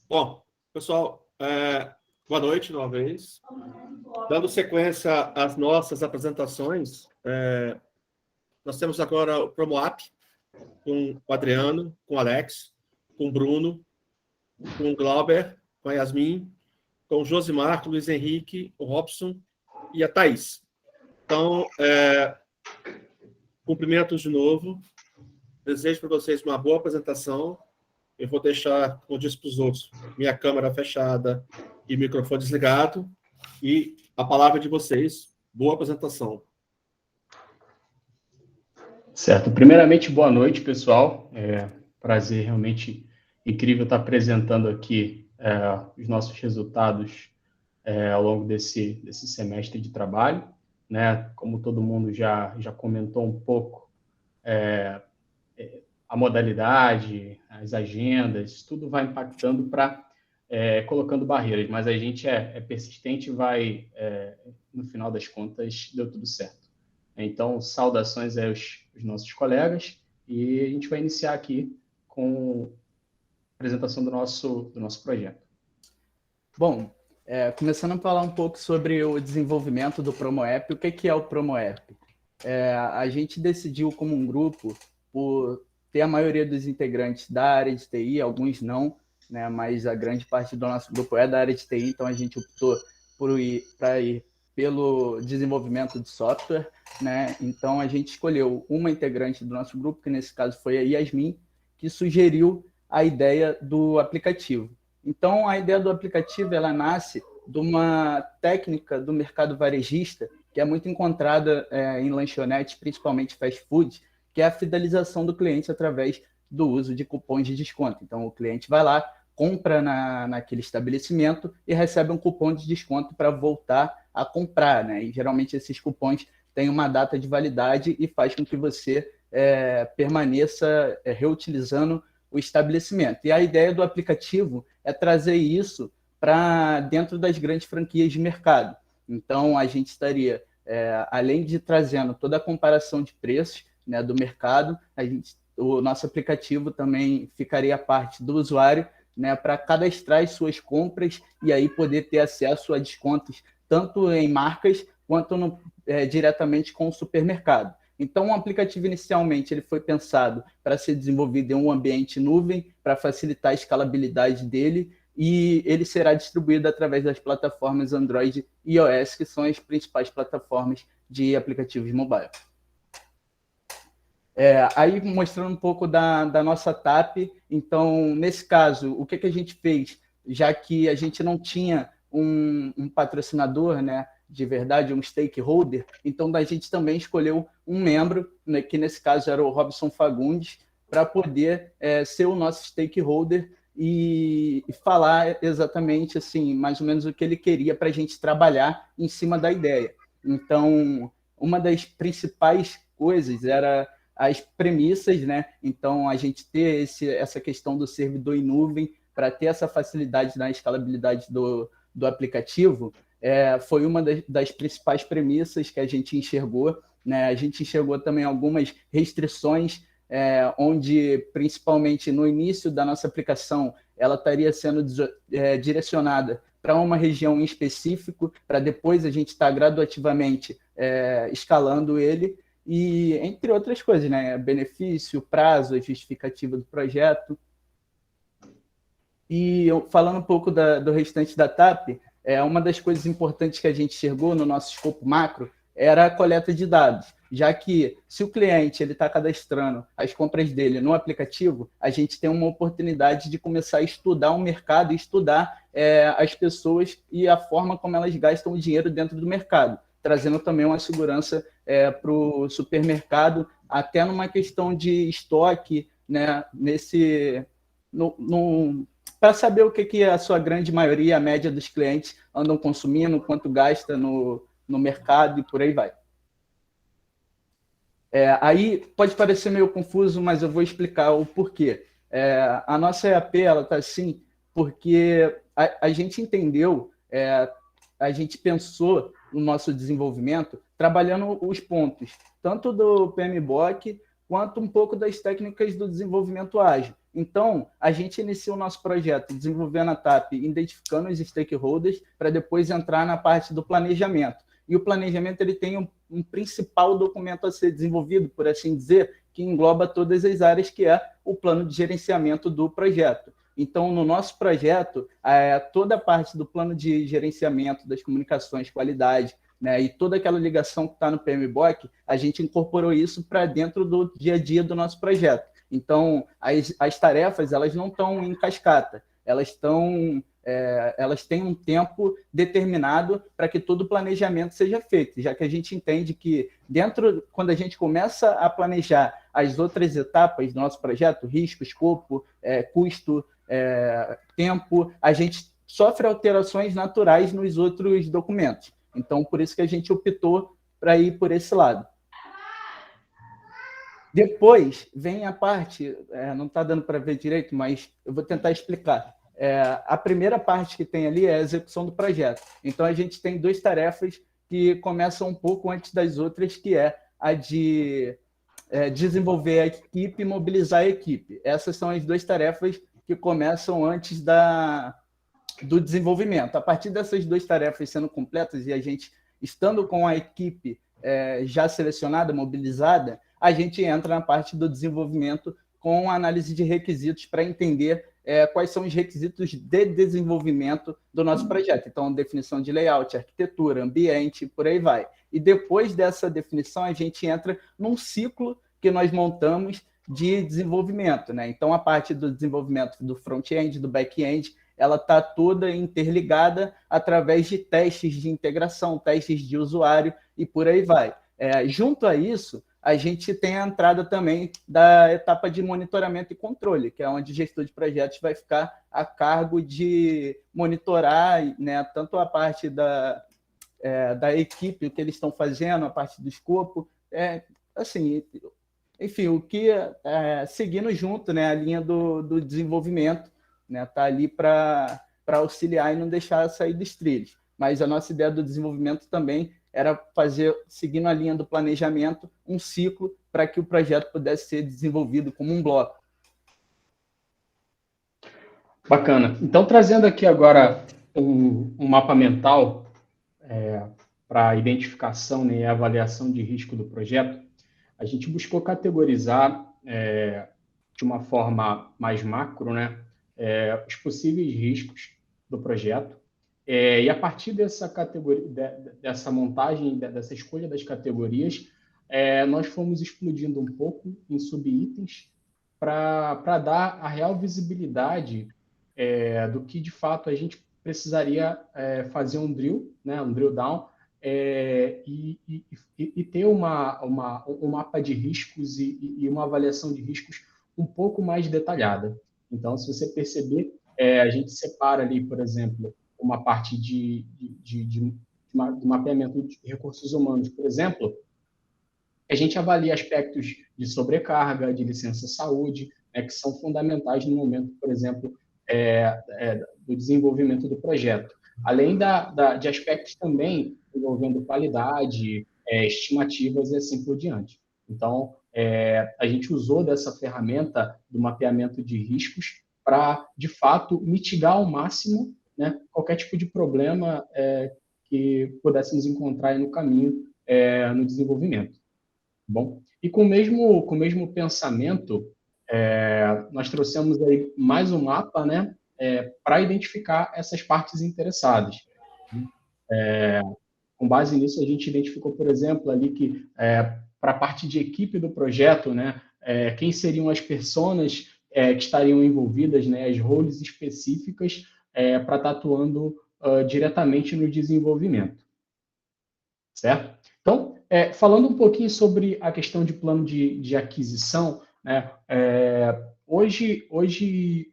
Bom, pessoal, boa noite de uma vez. Dando sequência às nossas apresentações, nós temos agora o PromoApp, com o Adriano, com o Alex, com o Bruno, com o Glauber, com a Yasmin, com o Josimar, com o Luiz Henrique, o Robson e a Thaís. Então, cumprimentos de novo. Desejo para vocês uma boa apresentação. Eu vou deixar, como disse para os outros, minha câmera fechada e microfone desligado. E a palavra de vocês. Boa apresentação. Certo. Primeiramente, boa noite, pessoal. Prazer realmente incrível estar apresentando aqui os nossos resultados ao longo desse semestre de trabalho, né? Como todo mundo já comentou um pouco, a modalidade, as agendas, tudo vai impactando para colocando barreiras, mas a gente é persistente e vai, no final das contas, deu tudo certo. Então, saudações aos nossos colegas e a gente vai iniciar aqui com a apresentação do nosso projeto. Bom, começando a falar um pouco sobre o desenvolvimento do PromoApp, o que é o PromoApp? A gente decidiu como um grupo, por ter a maioria dos integrantes da área de TI, alguns não, né, mas a grande parte do nosso grupo é da área de TI, então a gente optou para ir pelo desenvolvimento de software, né? Então a gente escolheu uma integrante do nosso grupo, que nesse caso foi a Yasmin, que sugeriu a ideia do aplicativo. Então a ideia do aplicativo ela nasce de uma técnica do mercado varejista que é muito encontrada em lanchonetes, principalmente fast food, que é a fidelização do cliente através do uso de cupons de desconto. Então o cliente vai lá, compra naquele estabelecimento e recebe um cupom de desconto para voltar a comprar, né? E geralmente esses cupons têm uma data de validade e faz com que você permaneça reutilizando o estabelecimento. E a ideia do aplicativo é trazer isso para dentro das grandes franquias de mercado. Então, a gente estaria, além de trazendo toda a comparação de preços, né, do mercado, o nosso aplicativo também ficaria a parte do usuário, né, para cadastrar as suas compras e aí poder ter acesso a descontos tanto em marcas quanto diretamente com o supermercado. Então, o aplicativo, inicialmente, ele foi pensado para ser desenvolvido em um ambiente nuvem, para facilitar a escalabilidade dele, e ele será distribuído através das plataformas Android e iOS, que são as principais plataformas de aplicativos mobile. Aí, mostrando um pouco da nossa TAP, então, nesse caso, o que a gente fez, já que a gente não tinha um patrocinador, né, de verdade, um stakeholder, então a gente também escolheu um membro, né, que nesse caso era o Robson Fagundes, para poder ser o nosso stakeholder e falar exatamente, assim, mais ou menos o que ele queria para a gente trabalhar em cima da ideia. Então, uma das principais coisas era as premissas, né? Então, a gente ter essa questão do servidor em nuvem para ter essa facilidade na escalabilidade do aplicativo, foi uma das principais premissas que a gente enxergou, né? A gente enxergou também algumas restrições, onde, principalmente no início da nossa aplicação, ela estaria sendo direcionada para uma região em específico, para depois a gente estar gradativamente escalando ele, e entre outras coisas, né? Benefício, prazo, a justificativa do projeto. E falando um pouco do restante da TAP, uma das coisas importantes que a gente enxergou no nosso escopo macro era a coleta de dados, já que se o cliente está cadastrando as compras dele no aplicativo, a gente tem uma oportunidade de começar a estudar o mercado e estudar as pessoas e a forma como elas gastam o dinheiro dentro do mercado, trazendo também uma segurança para o supermercado, até numa questão de estoque, né, para saber o que a sua grande maioria, a média dos clientes, andam consumindo, quanto gasta no mercado e por aí vai. Aí pode parecer meio confuso, mas eu vou explicar o porquê. A nossa EAP está assim porque a gente entendeu, a gente pensou no nosso desenvolvimento trabalhando os pontos, tanto do PMBOK quanto um pouco das técnicas do desenvolvimento ágil. Então, a gente inicia o nosso projeto desenvolvendo a TAP, identificando os stakeholders, para depois entrar na parte do planejamento. E o planejamento ele tem um principal documento a ser desenvolvido, por assim dizer, que engloba todas as áreas, que é o plano de gerenciamento do projeto. Então, no nosso projeto, toda a parte do plano de gerenciamento das comunicações, qualidade, né, e toda aquela ligação que está no PMBOK, a gente incorporou isso para dentro do dia a dia do nosso projeto. Então, as tarefas elas não estão em cascata, elas têm um tempo determinado para que todo o planejamento seja feito, já que a gente entende que quando a gente começa a planejar as outras etapas do nosso projeto, risco, escopo, custo, tempo, a gente sofre alterações naturais nos outros documentos. Então, por isso que a gente optou para ir por esse lado. Depois vem a parte, não está dando para ver direito, mas eu vou tentar explicar. A primeira parte que tem ali é a execução do projeto. Então, a gente tem 2 tarefas que começam um pouco antes das outras, que é a de desenvolver a equipe e mobilizar a equipe. Essas são as 2 tarefas que começam antes do desenvolvimento. A partir dessas 2 tarefas sendo completas e a gente estando com a equipe já selecionada, mobilizada, a gente entra na parte do desenvolvimento com a análise de requisitos para entender quais são os requisitos de desenvolvimento do nosso projeto. Então, definição de layout, arquitetura, ambiente, por aí vai. E depois dessa definição, a gente entra num ciclo que nós montamos de desenvolvimento, né? Então, a parte do desenvolvimento do front-end, do back-end, ela está toda interligada através de testes de integração, testes de usuário e por aí vai. Junto a isso, a gente tem a entrada também da etapa de monitoramento e controle, que é onde o gestor de projetos vai ficar a cargo de monitorar, né, tanto a parte da equipe, o que eles estão fazendo, a parte do escopo, assim, enfim, o que seguindo junto, né, a linha do desenvolvimento, né, tá ali para auxiliar e não deixar sair dos trilhos. Mas a nossa ideia do desenvolvimento também era fazer, seguindo a linha do planejamento, um ciclo para que o projeto pudesse ser desenvolvido como um bloco. Bacana. Então, trazendo aqui agora um mapa mental para a identificação, né, e avaliação de risco do projeto, a gente buscou categorizar de uma forma mais macro, né, os possíveis riscos do projeto. E a partir dessa categoria, dessa montagem, dessa escolha das categorias, nós fomos explodindo um pouco em subitens para dar a real visibilidade do que, de fato, a gente precisaria fazer um drill, né, um drill down, e ter um mapa de riscos e uma avaliação de riscos um pouco mais detalhada. Então, se você perceber, a gente separa ali, por exemplo, uma parte de mapeamento de recursos humanos, por exemplo, a gente avalia aspectos de sobrecarga, de licença saúde, que são fundamentais no momento, por exemplo, do desenvolvimento do projeto. Além de aspectos também envolvendo qualidade, estimativas e assim por diante. Então, a gente usou dessa ferramenta do mapeamento de riscos para, de fato, mitigar ao máximo, né, qualquer tipo de problema que pudéssemos encontrar aí no caminho no desenvolvimento. Bom, e com o mesmo pensamento, nós trouxemos aí mais um mapa, né, para identificar essas partes interessadas. Com base nisso, a gente identificou, por exemplo, ali que para a parte de equipe do projeto, né, quem seriam as pessoas que estariam envolvidas, né, as roles específicas para estar atuando diretamente no desenvolvimento. Certo? Então, falando um pouquinho sobre a questão de plano de aquisição, né, hoje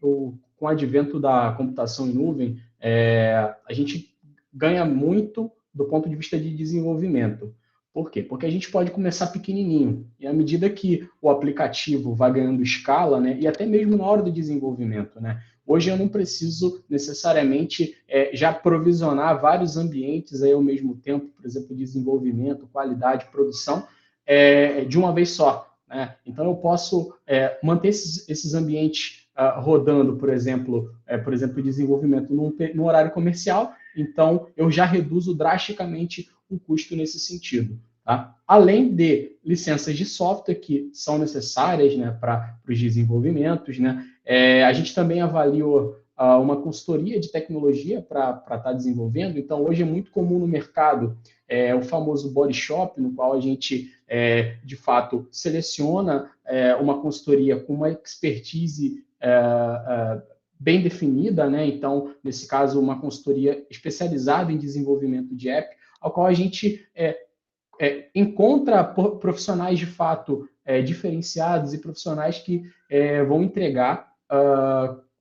com o advento da computação em nuvem, a gente ganha muito do ponto de vista de desenvolvimento. Por quê? Porque a gente pode começar pequenininho, e à medida que o aplicativo vai ganhando escala, né, e até mesmo na hora do desenvolvimento, né, hoje eu não preciso necessariamente já provisionar vários ambientes aí ao mesmo tempo, por exemplo, desenvolvimento, qualidade, produção, de uma vez só, né? Então eu posso manter esses ambientes rodando, por exemplo, desenvolvimento no horário comercial, então eu já reduzo drasticamente o custo nesse sentido. Tá? Além de licenças de software que são necessárias, né, para os desenvolvimentos, né, a gente também avaliou uma consultoria de tecnologia para estar desenvolvendo. Então, hoje é muito comum no mercado o famoso body shop, no qual a gente, de fato, seleciona uma consultoria com uma expertise bem definida, né? Então, nesse caso, uma consultoria especializada em desenvolvimento de app, ao qual a gente encontra profissionais de fato diferenciados e profissionais que vão entregar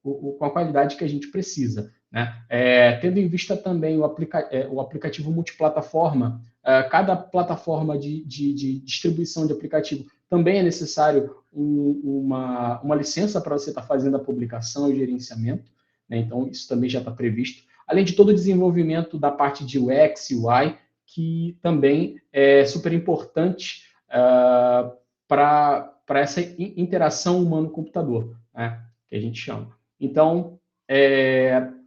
com a qualidade que a gente precisa. Né? Tendo em vista também o aplicativo multiplataforma, cada plataforma de distribuição de aplicativo também é necessário uma licença para você estar fazendo a publicação e gerenciamento. Né? Então, isso também já está previsto. Além de todo o desenvolvimento da parte de UX e UI, que também é super importante para essa interação humano-computador, né, que a gente chama. Então,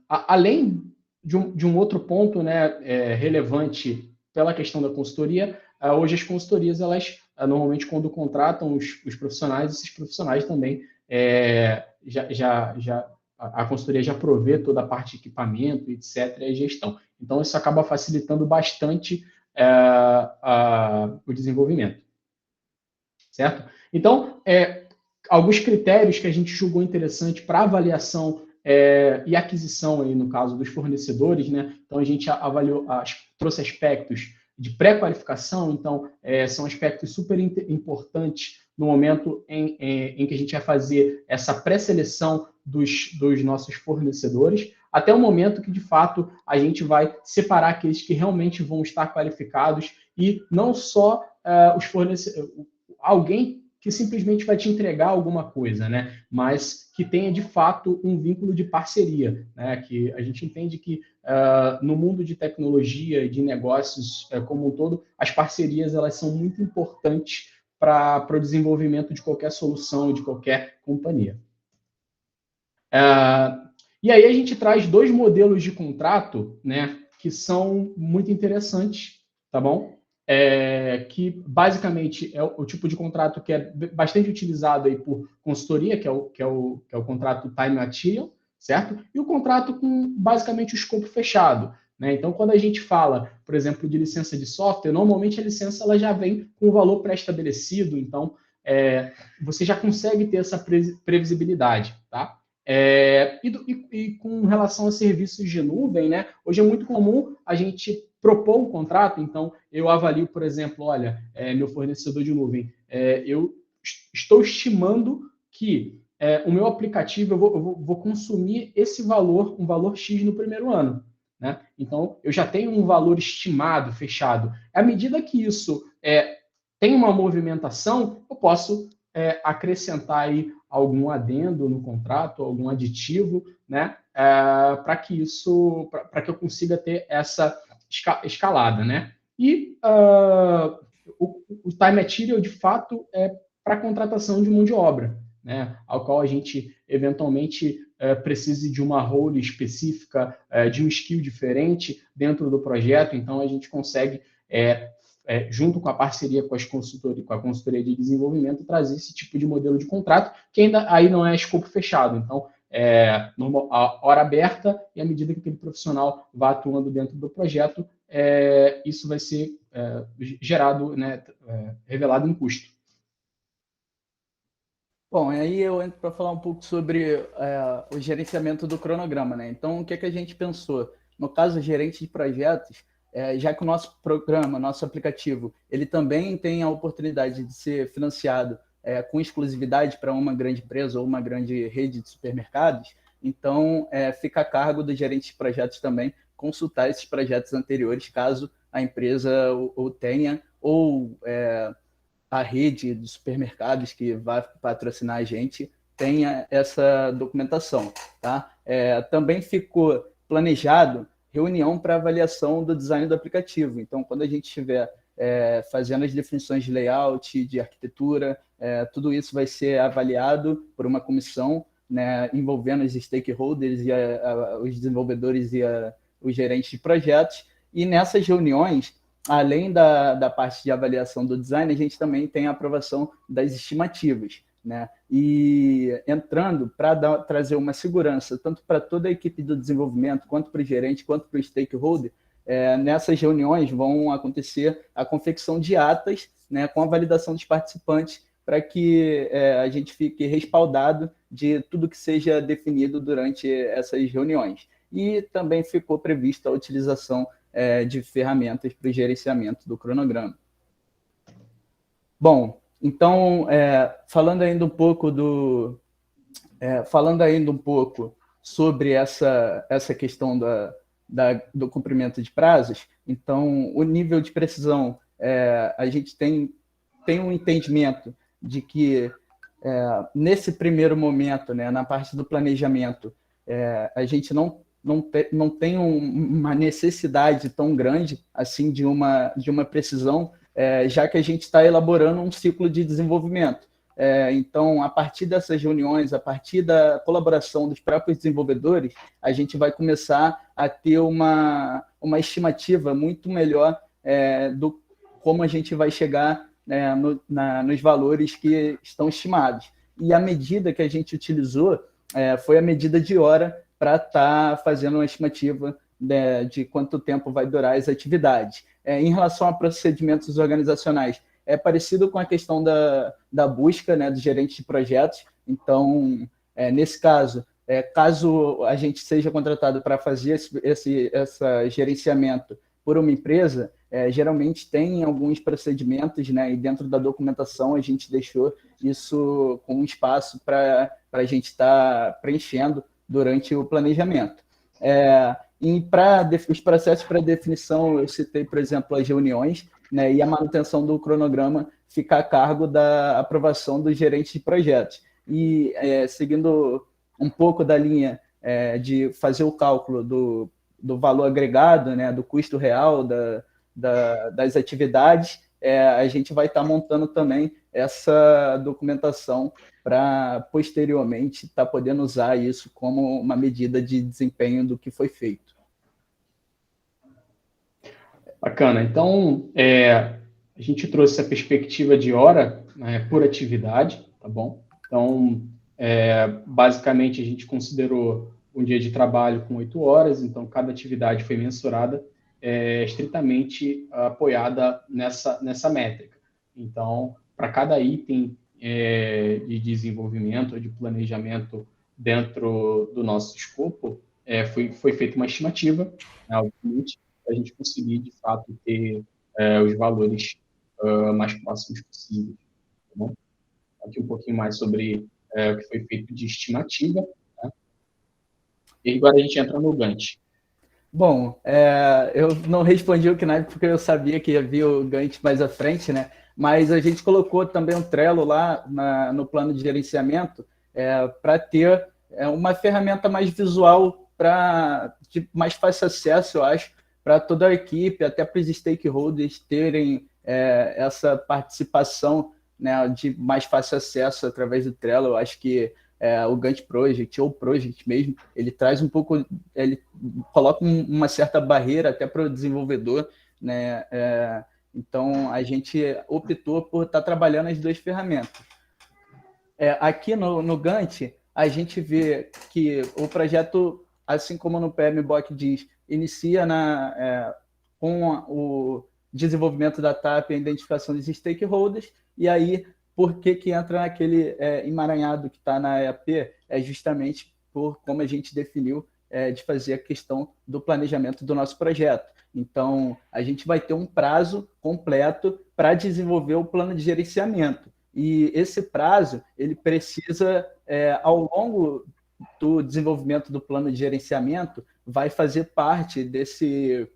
além de um outro ponto, né, relevante pela questão da consultoria, hoje as consultorias, elas normalmente, quando contratam os profissionais, esses profissionais também a consultoria já provê toda a parte de equipamento, etc., e gestão. Então, isso acaba facilitando bastante o desenvolvimento. Certo? Então, alguns critérios que a gente julgou interessante para avaliação e aquisição, aí, no caso dos fornecedores, né? Então, a gente trouxe aspectos de pré-qualificação, então, são aspectos super importantes no momento em que a gente vai fazer essa pré-seleção dos nossos fornecedores, até o momento que, de fato, a gente vai separar aqueles que realmente vão estar qualificados e não só os fornecedores, alguém que simplesmente vai te entregar alguma coisa, né? Mas que tenha, de fato, um vínculo de parceria, né? Que a gente entende que no mundo de tecnologia e de negócios como um todo, as parcerias elas são muito importantes para o desenvolvimento de qualquer solução e de qualquer companhia. E aí a gente traz 2 modelos de contrato, né, que são muito interessantes, tá bom? Que basicamente é o tipo de contrato que é bastante utilizado aí por consultoria, que é o contrato time material, certo? E o contrato com basicamente o escopo fechado. Né? Então, quando a gente fala, por exemplo, de licença de software, normalmente a licença ela já vem com o valor pré-estabelecido, então você já consegue ter essa previsibilidade, tá? E com relação a serviços de nuvem, né? Hoje é muito comum a gente propor um contrato, então eu avalio, por exemplo, olha, meu fornecedor de nuvem, eu estou estimando que o meu aplicativo, eu vou consumir esse valor, um valor X no primeiro ano. Né? Então, eu já tenho um valor estimado, fechado. À medida que isso tem uma movimentação, eu posso acrescentar aí algum adendo no contrato, algum aditivo, né, para que eu consiga ter essa escalada, né? E o time material, de fato, é para contratação de mão de obra, né? Ao qual a gente eventualmente precise de uma role específica, de um skill diferente dentro do projeto. Então a gente consegue junto com a parceria com a consultoria de desenvolvimento, trazer esse tipo de modelo de contrato, que ainda aí não é escopo fechado. Então, a hora aberta, e à medida que aquele profissional vá atuando dentro do projeto, isso vai ser gerado, né, revelado em custo. Bom, aí eu entro para falar um pouco sobre o gerenciamento do cronograma, né? Então, o que a gente pensou? No caso, gerente de projetos, já que o nosso programa, nosso aplicativo, ele também tem a oportunidade de ser financiado com exclusividade para uma grande empresa ou uma grande rede de supermercados, então fica a cargo do gerente de projetos também consultar esses projetos anteriores, caso a empresa ou tenha, ou a rede de supermercados que vai patrocinar a gente tenha essa documentação. Tá? Também ficou planejado reunião para avaliação do design do aplicativo. Então, quando a gente estiver fazendo as definições de layout, de arquitetura, tudo isso vai ser avaliado por uma comissão né, envolvendo os stakeholders e os desenvolvedores e os gerentes de projetos. E nessas reuniões, além da parte de avaliação do design, a gente também tem a aprovação das estimativas, né? E entrando para trazer uma segurança, tanto para toda a equipe do desenvolvimento, quanto para o gerente, quanto para o stakeholder, nessas reuniões vão acontecer a confecção de atas, né, com a validação dos participantes, para que a gente fique respaldado de tudo que seja definido durante essas reuniões. E também ficou prevista a utilização de ferramentas para o gerenciamento do cronograma. Bom, então, falando ainda um pouco sobre essa questão do cumprimento de prazos, então, o nível de precisão, a gente tem um entendimento de que, nesse primeiro momento, né, na parte do planejamento, a gente não tem uma necessidade tão grande assim de uma precisão, já que a gente está elaborando um ciclo de desenvolvimento. Então, a partir dessas reuniões, a partir da colaboração dos próprios desenvolvedores, a gente vai começar a ter uma estimativa muito melhor do como a gente vai chegar nos valores que estão estimados. E a medida que a gente utilizou foi a medida de hora para estar fazendo uma estimativa de quanto tempo vai durar as atividades. Em relação a procedimentos organizacionais, é parecido com a questão da busca, né, do gerente de projetos. Então, nesse caso, caso a gente seja contratado para fazer esse gerenciamento por uma empresa, geralmente tem alguns procedimentos, né, e dentro da documentação a gente deixou isso com um espaço para a gente estar preenchendo durante o planejamento. E para os processos para definição, eu citei, por exemplo, as reuniões, né, e a manutenção do cronograma fica a cargo da aprovação do gerente de projetos. E seguindo um pouco da linha de fazer o cálculo do valor agregado, né, do custo real das atividades, a gente vai estar montando também essa documentação para, posteriormente, estar podendo usar isso como uma medida de desempenho do que foi feito. Bacana. Então, a gente trouxe essa perspectiva de hora, né, por atividade, tá bom? Então, basicamente, a gente considerou um dia de trabalho com 8 horas, então cada atividade foi mensurada, estritamente apoiada nessa métrica. Então, para cada item de desenvolvimento, de planejamento dentro do nosso escopo, foi feita uma estimativa, né, obviamente, para a gente conseguir, de fato, ter os valores mais próximos possíveis. Tá bom? Aqui um pouquinho mais sobre o que foi feito de estimativa. Né? E agora a gente entra no Gantt. Bom, eu não respondi o Knaip porque eu sabia que havia o Gantt mais à frente, né? Mas a gente colocou também um Trello lá no plano de gerenciamento para ter uma ferramenta mais visual, de mais fácil acesso, eu acho, para toda a equipe, até para os stakeholders terem essa participação, né, de mais fácil acesso através do Trello. Eu acho que o Gantt Project, ou Project mesmo, ele traz um pouco, ele coloca uma certa barreira até para o desenvolvedor, né? Então, a gente optou por estar trabalhando as duas ferramentas. Aqui no Gantt, a gente vê que o projeto, assim como no PMBOK diz, inicia com o desenvolvimento da TAP e a identificação dos stakeholders, e aí, por que entra naquele emaranhado que está na EAP? É justamente por como a gente definiu de fazer a questão do planejamento do nosso projeto. Então, a gente vai ter um prazo completo para desenvolver o plano de gerenciamento. E esse prazo, ele precisa, ao longo do desenvolvimento do plano de gerenciamento, vai fazer parte desse,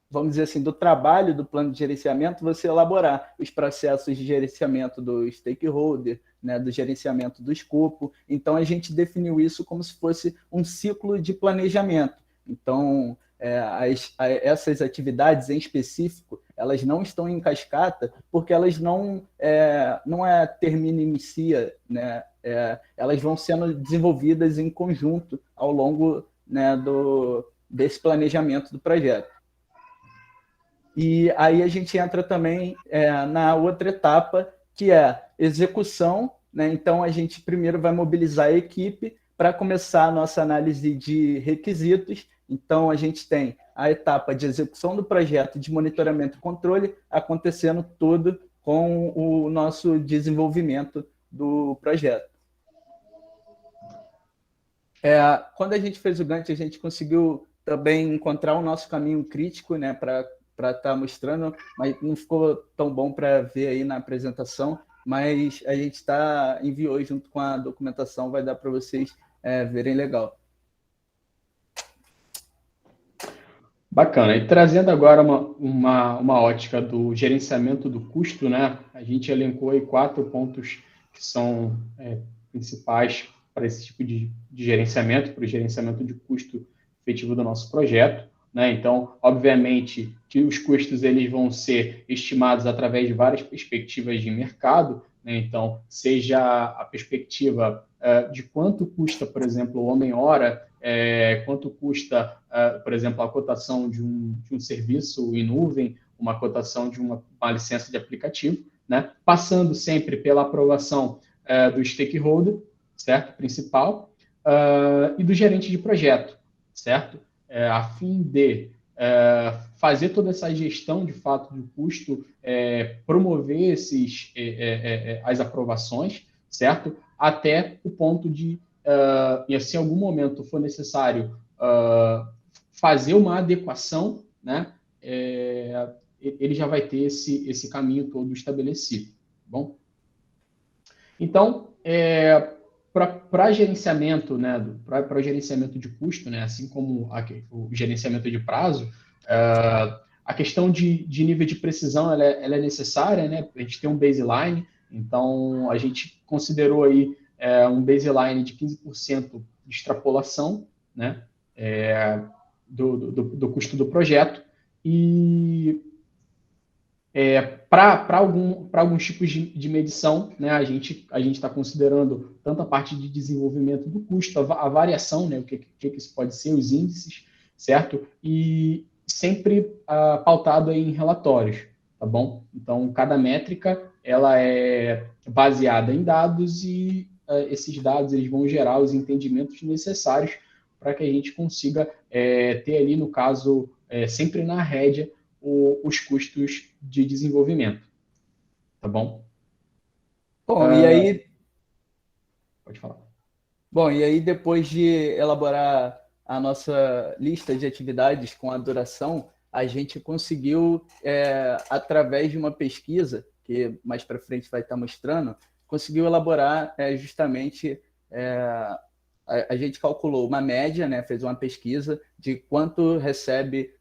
vamos dizer assim, do trabalho do plano de gerenciamento, você elaborar os processos de gerenciamento do stakeholder, né, do gerenciamento do escopo. Então, a gente definiu isso como se fosse um ciclo de planejamento. Então, essas atividades em específico, elas não estão em cascata porque elas não termina e inicia, né? Elas vão sendo desenvolvidas em conjunto ao longo, né, desse planejamento do projeto. E aí a gente entra também na outra etapa, que é execução, né? Então, a gente primeiro vai mobilizar a equipe para começar a nossa análise de requisitos. Então, a gente tem a etapa de execução do projeto, de monitoramento e controle, acontecendo tudo com o nosso desenvolvimento do projeto. Quando a gente fez o Gantt, a gente conseguiu também encontrar o nosso caminho crítico, né, para estar mostrando, mas não ficou tão bom para ver aí na apresentação, mas a gente enviou junto com a documentação, vai dar para vocês verem legal. Bacana. E trazendo agora uma ótica do gerenciamento do custo, né? A gente elencou aí 4 pontos que são principais para esse tipo de gerenciamento, para o gerenciamento de custo efetivo do nosso projeto, né? Então, obviamente, que os custos eles vão ser estimados através de várias perspectivas de mercado, né? Então, seja a perspectiva de quanto custa, por exemplo, o homem-hora, quanto custa, por exemplo, a cotação de um serviço em nuvem, uma cotação de uma licença de aplicativo, né? Passando sempre pela aprovação do stakeholder, certo? Principal, e do gerente de projeto, certo? A fim de fazer toda essa gestão, de fato, do custo, promover as aprovações, certo? Até o ponto de, e se em algum momento for necessário fazer uma adequação, né? Ele já vai ter esse caminho todo estabelecido, tá bom? Então, para gerenciamento, né, para o gerenciamento de custo, né, assim como o gerenciamento de prazo, a questão de nível de precisão ela é necessária, né? A gente tem um baseline, então a gente considerou aí um baseline de 15% de extrapolação, né, do custo do projeto, e para alguns tipos de medição, né, a gente está considerando tanto a parte de desenvolvimento do custo, a variação, né, o que isso pode ser, os índices, certo? E sempre pautado em relatórios, tá bom? Então, cada métrica ela é baseada em dados e esses dados eles vão gerar os entendimentos necessários para que a gente consiga ter ali, no caso, sempre na rédea, os custos de desenvolvimento. Tá bom? Bom, e aí... Pode falar. Bom, e aí depois de elaborar a nossa lista de atividades com a duração, a gente conseguiu, através de uma pesquisa, que mais para frente vai estar mostrando, conseguiu elaborar justamente... a gente calculou uma média, né, fez uma pesquisa de quanto recebe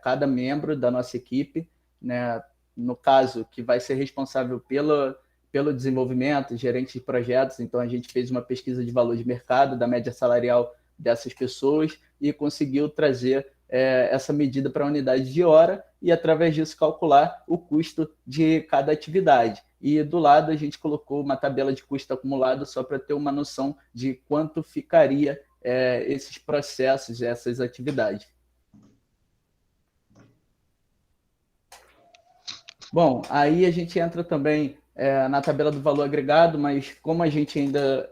cada membro da nossa equipe, né, no caso, que vai ser responsável pelo desenvolvimento, gerente de projetos. Então, a gente fez uma pesquisa de valor de mercado, da média salarial dessas pessoas, e conseguiu trazer essa medida para a unidade de hora e, através disso, calcular o custo de cada atividade. E do lado a gente colocou uma tabela de custo acumulado só para ter uma noção de quanto ficaria esses processos, essas atividades. Bom, aí a gente entra também na tabela do valor agregado, mas como a gente ainda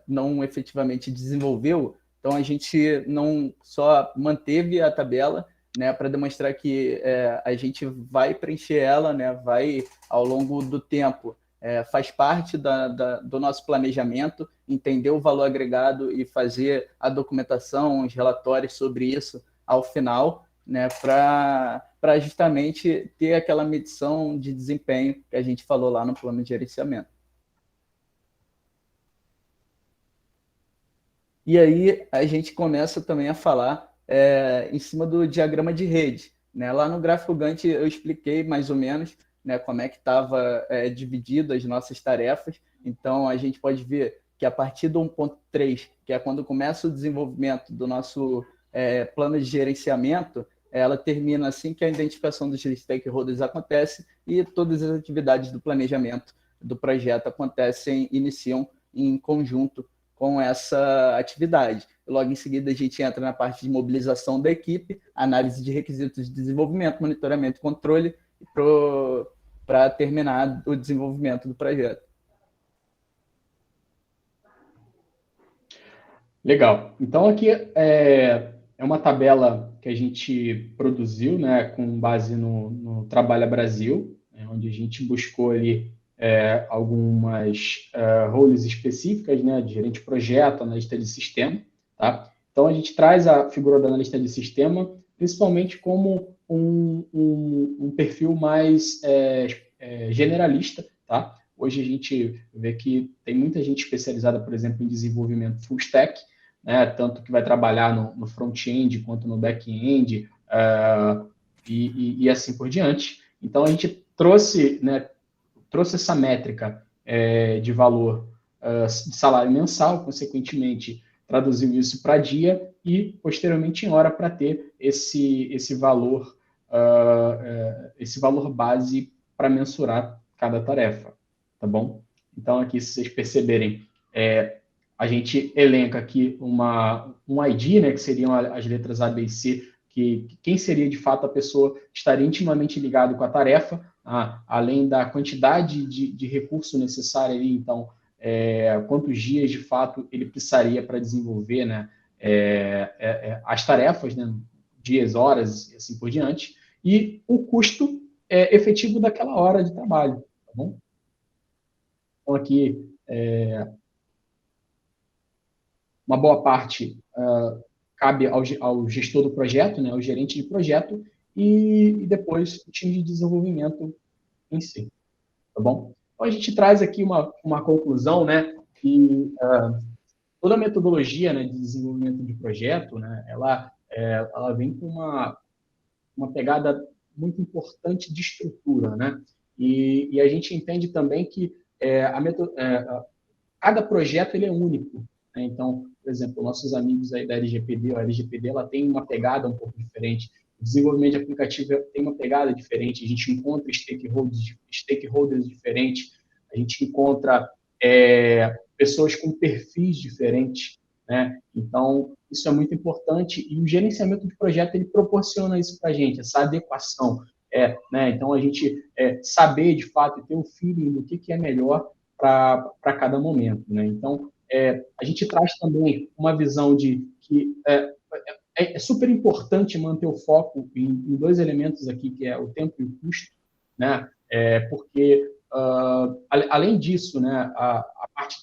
não efetivamente desenvolveu, então a gente não só manteve a tabela, né, para demonstrar que a gente vai preencher ela, né, vai ao longo do tempo, faz parte do nosso planejamento, entender o valor agregado e fazer a documentação, os relatórios sobre isso ao final, né, para justamente ter aquela medição de desempenho que a gente falou lá no plano de gerenciamento. E aí a gente começa também a falar em cima do diagrama de rede, né? Lá no gráfico Gantt eu expliquei mais ou menos, né, como é que estava dividido as nossas tarefas. Então a gente pode ver que a partir do 1.3, que é quando começa o desenvolvimento do nosso plano de gerenciamento, ela termina assim que a identificação dos stakeholders acontece e todas as atividades do planejamento do projeto iniciam em conjunto com essa atividade. Logo em seguida, a gente entra na parte de mobilização da equipe, análise de requisitos de desenvolvimento, monitoramento e controle, para terminar o desenvolvimento do projeto. Legal. Então, aqui é uma tabela que a gente produziu, né, com base no Trabalha Brasil, onde a gente buscou ali algumas roles específicas, né, de gerente de projeto, analista de sistema, tá? Então, a gente traz a figura do analista de sistema, principalmente como um perfil mais generalista, tá? Hoje a gente vê que tem muita gente especializada, por exemplo, em desenvolvimento full stack, né, tanto que vai trabalhar no front-end quanto no back-end, e assim por diante. Então, a gente trouxe essa métrica de valor de salário mensal, consequentemente, traduziu isso para dia e, posteriormente, em hora para ter esse valor base para mensurar cada tarefa, tá bom? Então, aqui, se vocês perceberem, a gente elenca aqui um ID, né, que seriam as letras A, B e C, que quem seria de fato a pessoa estaria intimamente ligado com a tarefa, além da quantidade de recurso necessário ali, então, quantos dias de fato ele precisaria para desenvolver, né, as tarefas, né, dias, horas e assim por diante, e o custo efetivo daquela hora de trabalho, tá bom? Então, aqui, uma boa parte cabe ao gestor do projeto, né, ao gerente de projeto, e depois o time de desenvolvimento em si, tá bom? Então, a gente traz aqui uma conclusão, né, que toda a metodologia, né, de desenvolvimento de projeto, né, ela vem com uma pegada muito importante de estrutura, né, e a gente entende também que cada projeto ele é único, né? Então, por exemplo, nossos amigos aí da LGPD, a LGPD ela tem uma pegada um pouco diferente, o desenvolvimento de aplicativo tem uma pegada diferente, a gente encontra stakeholders diferentes, a gente encontra pessoas com perfis diferentes, né? Então, isso é muito importante e o gerenciamento de projeto ele proporciona isso para a gente, essa adequação, né? Então, a gente saber de fato e ter o feeling do que é melhor para cada momento, né? Então, a gente traz também uma visão de que é super importante manter o foco em dois elementos aqui, que é o tempo e o custo, né? Porque, além disso, né,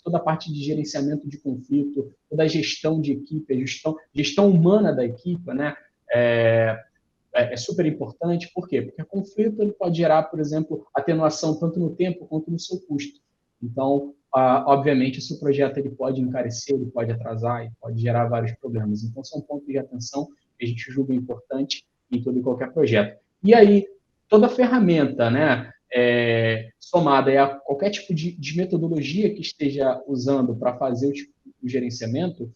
toda a parte de gerenciamento de conflito, toda a gestão de equipe, a gestão humana da equipe, né? É super importante. Por quê? Porque o conflito ele pode gerar, por exemplo, atenuação tanto no tempo quanto no seu custo. Então, obviamente, esse projeto ele pode encarecer, ele pode atrasar e pode gerar vários problemas. Então, são pontos de atenção que a gente julga importante em todo e qualquer projeto. E aí, toda ferramenta, né, somada a qualquer tipo de metodologia que esteja usando para fazer o gerenciamento,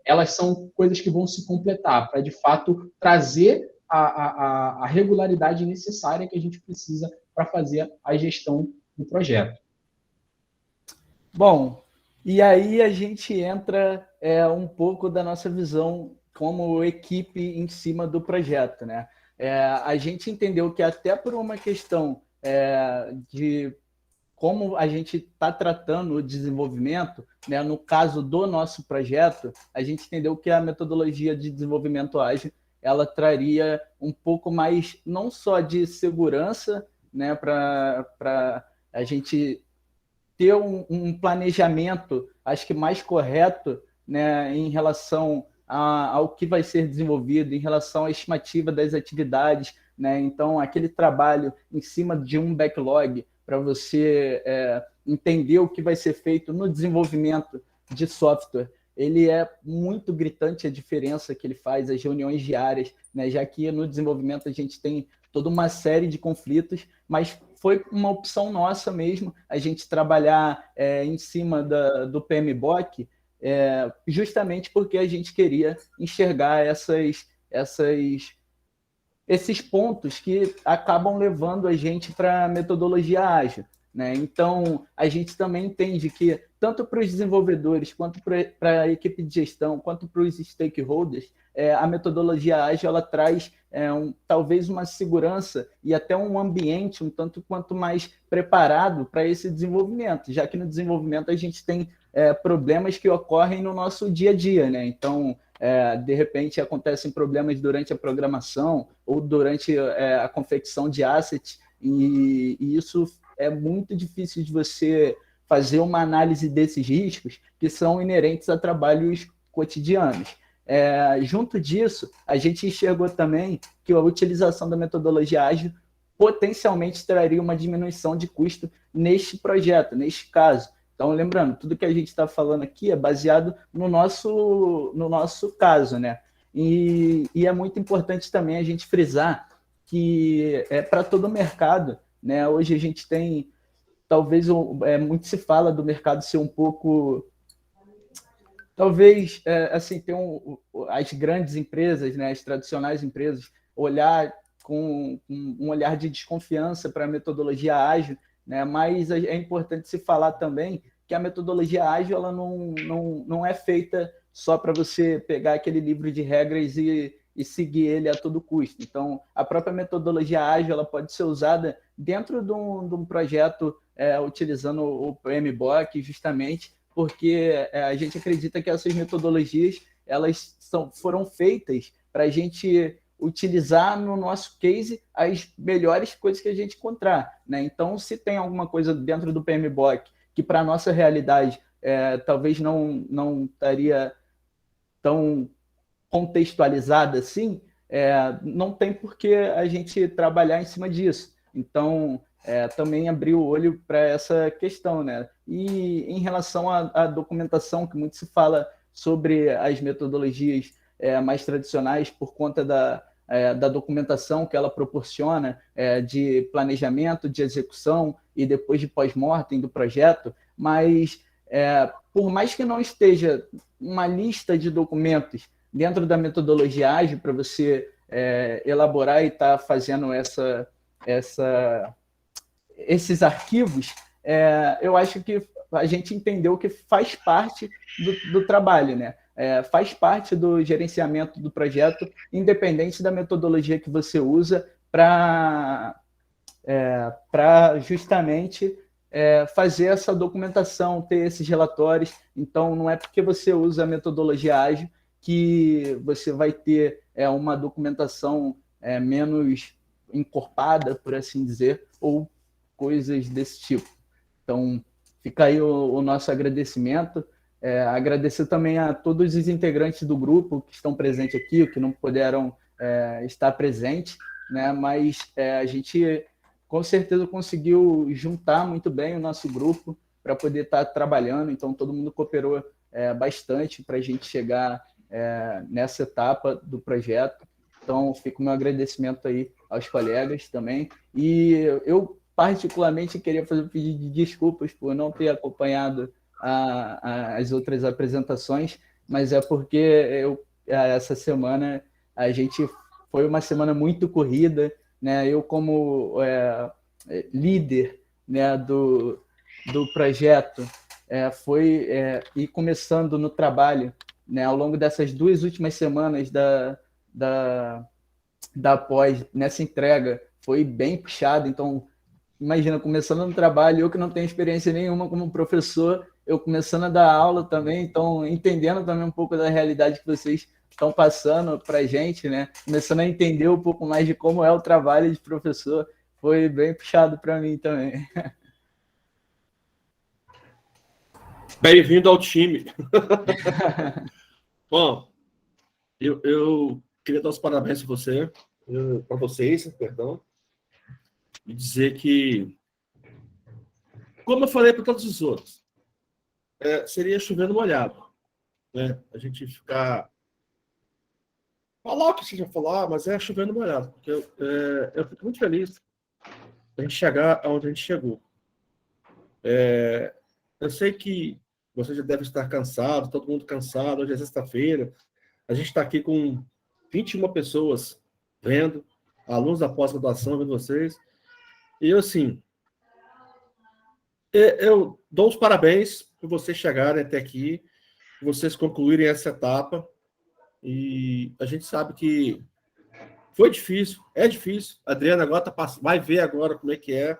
elas são coisas que vão se completar para, de fato, trazer a regularidade necessária que a gente precisa para fazer a gestão do projeto. Bom, e aí a gente entra um pouco da nossa visão como equipe em cima do projeto, né? A gente entendeu que até por uma questão de como a gente está tratando o desenvolvimento, né, no caso do nosso projeto, a gente entendeu que a metodologia de desenvolvimento ágil ela traria um pouco mais, não só de segurança, né, para a gente ter um planejamento, acho que mais correto, né, em relação ao que vai ser desenvolvido, em relação à estimativa das atividades, né? Então, aquele trabalho em cima de um backlog para você entender o que vai ser feito no desenvolvimento de software, ele é muito gritante a diferença que ele faz, as reuniões diárias, né? Já que no desenvolvimento a gente tem toda uma série de conflitos, mas foi uma opção nossa mesmo, a gente trabalhar em cima do PMBOK, justamente porque a gente queria enxergar esses pontos que acabam levando a gente para a metodologia ágil, né? Então, a gente também entende que, tanto para os desenvolvedores, quanto para a equipe de gestão, quanto para os stakeholders, a metodologia ágil ela traz talvez uma segurança e até um ambiente um tanto quanto mais preparado para esse desenvolvimento, já que no desenvolvimento a gente tem problemas que ocorrem no nosso dia a dia, né? Então, de repente, acontecem problemas durante a programação ou durante a confecção de assets, e isso é muito difícil de você fazer uma análise desses riscos que são inerentes a trabalhos cotidianos. Junto disso, a gente enxergou também que a utilização da metodologia ágil potencialmente traria uma diminuição de custo neste projeto, neste caso. Então, lembrando, tudo que a gente está falando aqui é baseado no nosso caso, né? E é muito importante também a gente frisar que para todo o mercado, né? Hoje a gente tem, talvez, muito se fala do mercado ser um pouco... Talvez, assim, tem as grandes empresas, né, as tradicionais empresas, olhar com um olhar de desconfiança para a metodologia ágil, né? Mas é importante se falar também que a metodologia ágil ela não é feita só para você pegar aquele livro de regras e seguir ele a todo custo. Então, a própria metodologia ágil ela pode ser usada dentro de um projeto utilizando o PMBOK, justamente porque a gente acredita que essas metodologias elas foram feitas para a gente utilizar no nosso case as melhores coisas que a gente encontrar, né? Então, se tem alguma coisa dentro do PMBOK que para a nossa realidade talvez não estaria tão contextualizada assim, não tem por que a gente trabalhar em cima disso. Então, também abrir o olho para essa questão, né? E em relação à documentação, que muito se fala sobre as metodologias mais tradicionais por conta da documentação que ela proporciona de planejamento, de execução e depois de pós-mortem do projeto, mas por mais que não esteja uma lista de documentos dentro da metodologia ágil para você elaborar e estar fazendo esses arquivos, eu acho que a gente entendeu que faz parte do trabalho, né? Faz parte do gerenciamento do projeto, independente da metodologia que você usa para justamente fazer essa documentação, ter esses relatórios. Então, não é porque você usa a metodologia ágil que você vai ter uma documentação menos encorpada, por assim dizer, ou coisas desse tipo. Então, fica aí o nosso agradecimento. Agradecer também a todos os integrantes do grupo que estão presentes aqui, que não puderam estar presentes, né? Mas a gente, com certeza, conseguiu juntar muito bem o nosso grupo para poder estar trabalhando. Então, todo mundo cooperou bastante para a gente chegar nessa etapa do projeto. Então, fica o meu agradecimento aí aos colegas também. E eu, particularmente, queria fazer um pedido de desculpas por não ter acompanhado as outras apresentações, mas é porque essa semana a gente foi uma semana muito corrida, né? Eu, como líder, né, do projeto, e começando no trabalho, né, ao longo dessas 2 últimas semanas da pós, nessa entrega, foi bem puxado. Então, imagina, começando no trabalho, eu que não tenho experiência nenhuma como professor, eu começando a dar aula também, então entendendo também um pouco da realidade que vocês estão passando para a gente, né? Começando a entender um pouco mais de como é o trabalho de professor, foi bem puxado para mim também. Bem-vindo ao time. Bom, eu queria dar os parabéns para vocês, perdão, e dizer que, como eu falei para todos os outros, seria chovendo molhado, né? A gente falar o que você já falou, mas é chovendo molhado, porque eu fico muito feliz de a gente chegar aonde a gente chegou. Eu sei que você já deve estar cansado, todo mundo cansado, hoje é sexta-feira. A gente está aqui com 21 pessoas vendo, alunos da pós-graduação vendo vocês. E eu, assim, eu dou os parabéns por vocês chegarem até aqui, por vocês concluírem essa etapa. E a gente sabe que foi difícil, é difícil. A Adriana agora vai ver agora como é que é,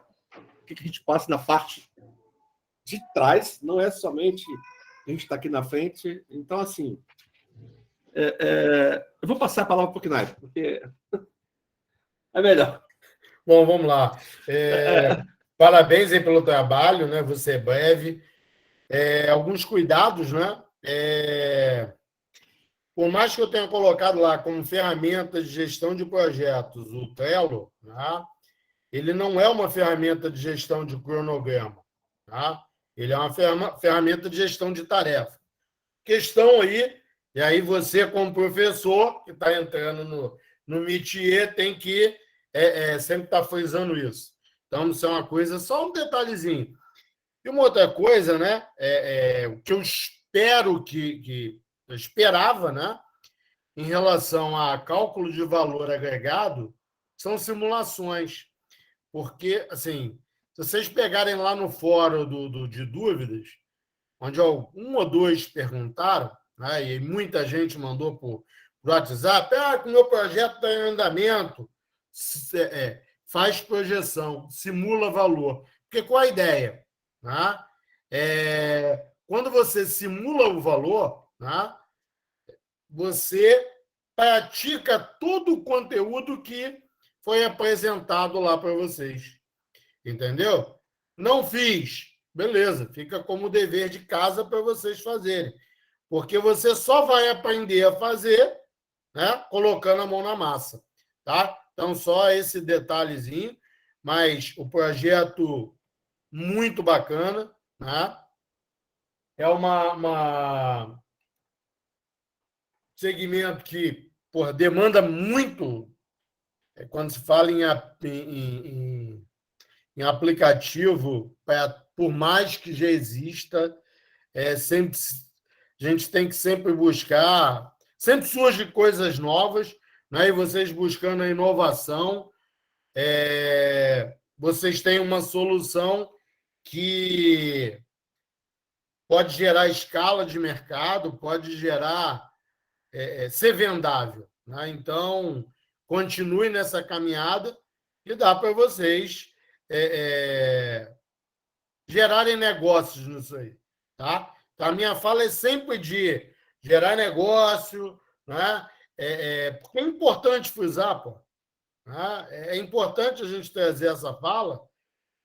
o que a gente passa na parte de trás, não é somente a gente está aqui na frente. Então, assim, eu vou passar a palavra para o Knaip, porque é melhor. Bom, vamos lá. Parabéns aí pelo trabalho, né? Você é breve. Alguns cuidados, né? Por mais que eu tenha colocado lá como ferramenta de gestão de projetos o Trello, né? Ele não é uma ferramenta de gestão de cronograma, tá? Ele é uma ferramenta de gestão de tarefa. Questão aí, e aí você, como professor, que está entrando no métier, tem que sempre estar frisando isso. Então, isso é uma coisa, só um detalhezinho. E uma outra coisa, né? O que eu espero eu esperava, né? Em relação a cálculo de valor agregado, são simulações. Porque, assim, se vocês pegarem lá no fórum de dúvidas, onde um ou dois perguntaram, né, e muita gente mandou por WhatsApp, que o meu projeto está em andamento, faz projeção, simula valor. Porque qual a ideia? Né? Quando você simula o valor, né, você pratica todo o conteúdo que foi apresentado lá para vocês. Entendeu? Não fiz. Beleza, fica como dever de casa para vocês fazerem. Porque você só vai aprender a fazer, né, colocando a mão na massa. Tá? Então, só esse detalhezinho. Mas o projeto muito bacana. Né? É um segmento que demanda muito quando se fala em aplicativo, por mais que já exista, sempre, a gente tem que sempre buscar, sempre surgem coisas novas, né? E vocês buscando a inovação, vocês têm uma solução que pode gerar escala de mercado, pode gerar ser vendável. Né? Então, continue nessa caminhada e dá para vocês gerarem negócios nisso aí. Tá? Então, a minha fala é sempre de gerar negócio, né? Porque é importante frisar, pô. Né? É importante a gente trazer essa fala,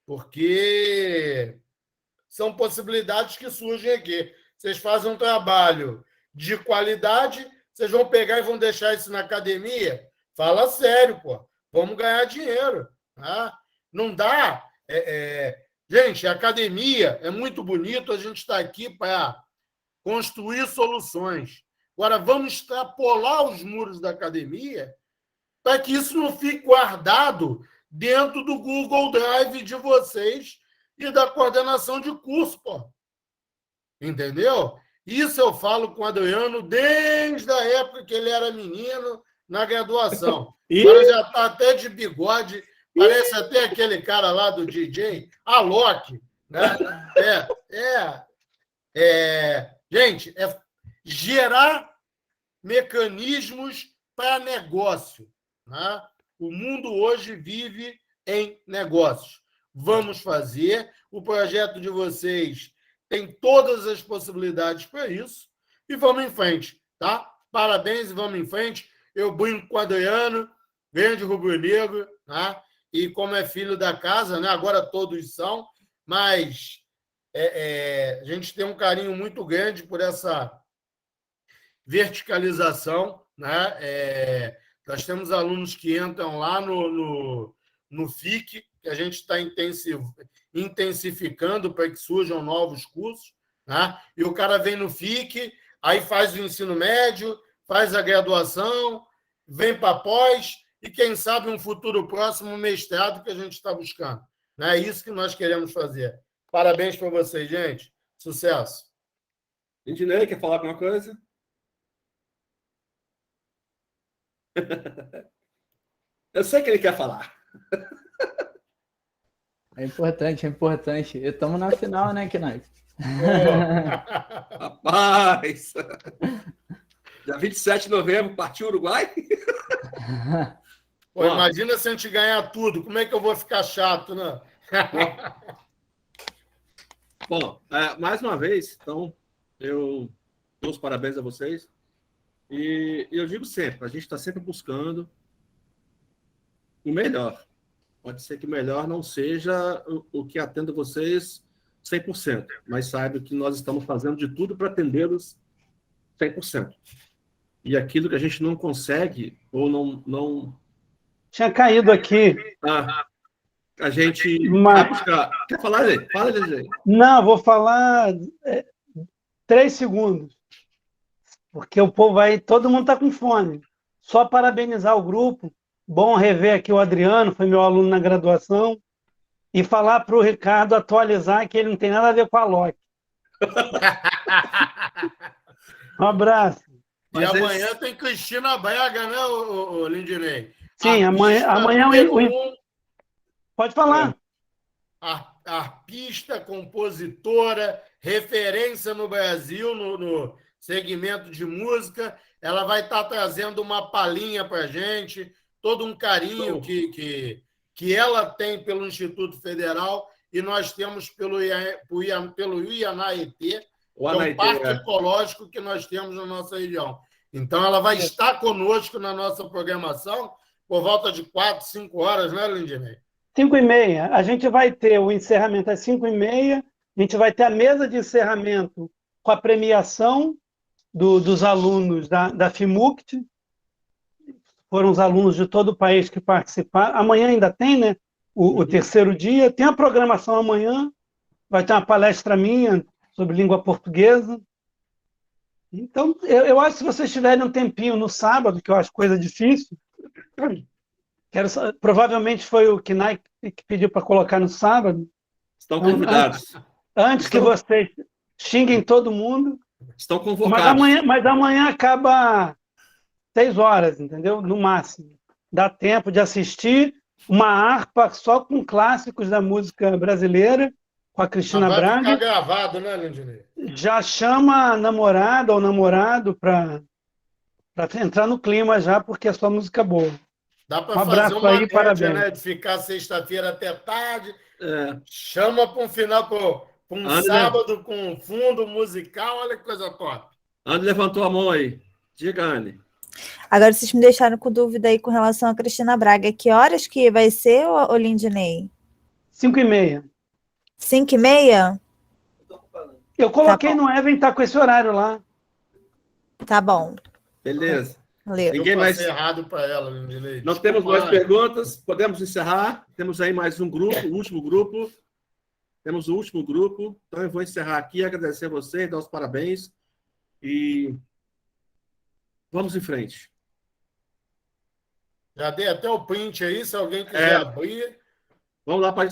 porque são possibilidades que surgem aqui. Vocês fazem um trabalho de qualidade, vocês vão pegar e vão deixar isso na academia? Fala sério, pô. Vamos ganhar dinheiro. Né? Não dá. Gente, a academia é muito bonito, a gente está aqui para construir soluções. Agora, vamos extrapolar os muros da academia para que isso não fique guardado dentro do Google Drive de vocês e da coordenação de curso, pô. Entendeu? Isso eu falo com o Adriano desde a época que ele era menino na graduação. Agora já está até de bigode, parece até aquele cara lá do DJ, Alok. Né? Gente, gerar mecanismos para negócio. Né? O mundo hoje vive em negócios. Vamos fazer. O projeto de vocês tem todas as possibilidades para isso. E vamos em frente. Tá? Parabéns e vamos em frente. Eu brinco com o Adriano, grande rubro-negro, né? E como é filho da casa, né? Agora todos são, mas a gente tem um carinho muito grande por essa verticalização, né? Nós temos alunos que entram lá no FIC, que a gente está intensificando para que surjam novos cursos, né? E o cara vem no FIC, aí faz o ensino médio, faz a graduação, vem para pós e, quem sabe, um futuro próximo mestrado que a gente está buscando. É isso que nós queremos fazer. Parabéns para vocês, gente. Sucesso. Lindinei, quer falar alguma coisa? Eu sei que ele quer falar. É importante, é importante. Estamos na final, né, Knight? Rapaz! Dia 27 de novembro, partiu Uruguai? Pô, imagina se a gente ganhar tudo. Como é que eu vou ficar chato, né? Bom, mais uma vez, então, eu dou os parabéns a vocês. E eu digo sempre, a gente está sempre buscando o melhor. Pode ser que o melhor não seja o que atenda vocês 100%, mas saiba que nós estamos fazendo de tudo para atendê-los 100%. E aquilo que a gente não consegue, ou não... Tinha caído aqui. A gente Mas... vai buscar... Quer falar, Lê? Fala, Lê. Não, vou falar 3 segundos. Porque o povo aí, todo mundo está com fome. Só parabenizar o grupo. Bom rever aqui o Adriano, foi meu aluno na graduação. E falar para o Ricardo atualizar que ele não tem nada a ver com a Loki. Um abraço. E amanhã tem Cristina Braga, né, o Lindinei? Sim, amanhã pode falar. Arpista, compositora, referência no Brasil no segmento de música. Ela vai estar trazendo uma palhinha para a gente, todo um carinho que ela tem pelo Instituto Federal e nós temos pelo IANAET, que é um parque ecológico que nós temos na nossa região. Então, ela vai estar conosco na nossa programação por volta de 4, 5 horas, né, Lindinei? 5h30. A gente vai ter o encerramento às 5h30. A gente vai ter a mesa de encerramento com a premiação dos alunos da FIMUCT. Foram os alunos de todo o país que participaram. Amanhã ainda tem, né? O terceiro dia. Tem a programação amanhã. Vai ter uma palestra minha sobre língua portuguesa. Então, eu acho que se vocês tiverem um tempinho no sábado, que eu acho coisa difícil, provavelmente foi o Kinai que pediu para colocar no sábado. Estão convidados. Antes que vocês xinguem todo mundo. Estão convocados. Mas amanhã acaba 6 horas, entendeu? No máximo. Dá tempo de assistir uma harpa só com clássicos da música brasileira, com a Cristina Braga. Vai ficar gravado, né, Lindinei? Já chama a namorada ou namorado para entrar no clima já, porque é só música boa. Dá para fazer uma aí, média, parabéns. né? De ficar sexta-feira até tarde. Chama para um final, para um sábado com fundo musical. Olha que coisa top. Anne levantou a mão aí. Diga, Anne. Agora, vocês me deixaram com dúvida aí com relação a Cristina Braga. Que horas que vai ser, o Lindinei? 5h30. 5h30? Eu coloquei no Even, tá com esse horário lá. Tá bom. Beleza. Valeu. Ninguém mais errado para ela, Lindinei. Não temos mais perguntas. Podemos encerrar. Temos aí mais um grupo, o último grupo. Temos o último grupo. Então, eu vou encerrar aqui, agradecer a vocês, dar os parabéns. E vamos em frente. Já dei até o print aí, se alguém quiser abrir. Vamos lá para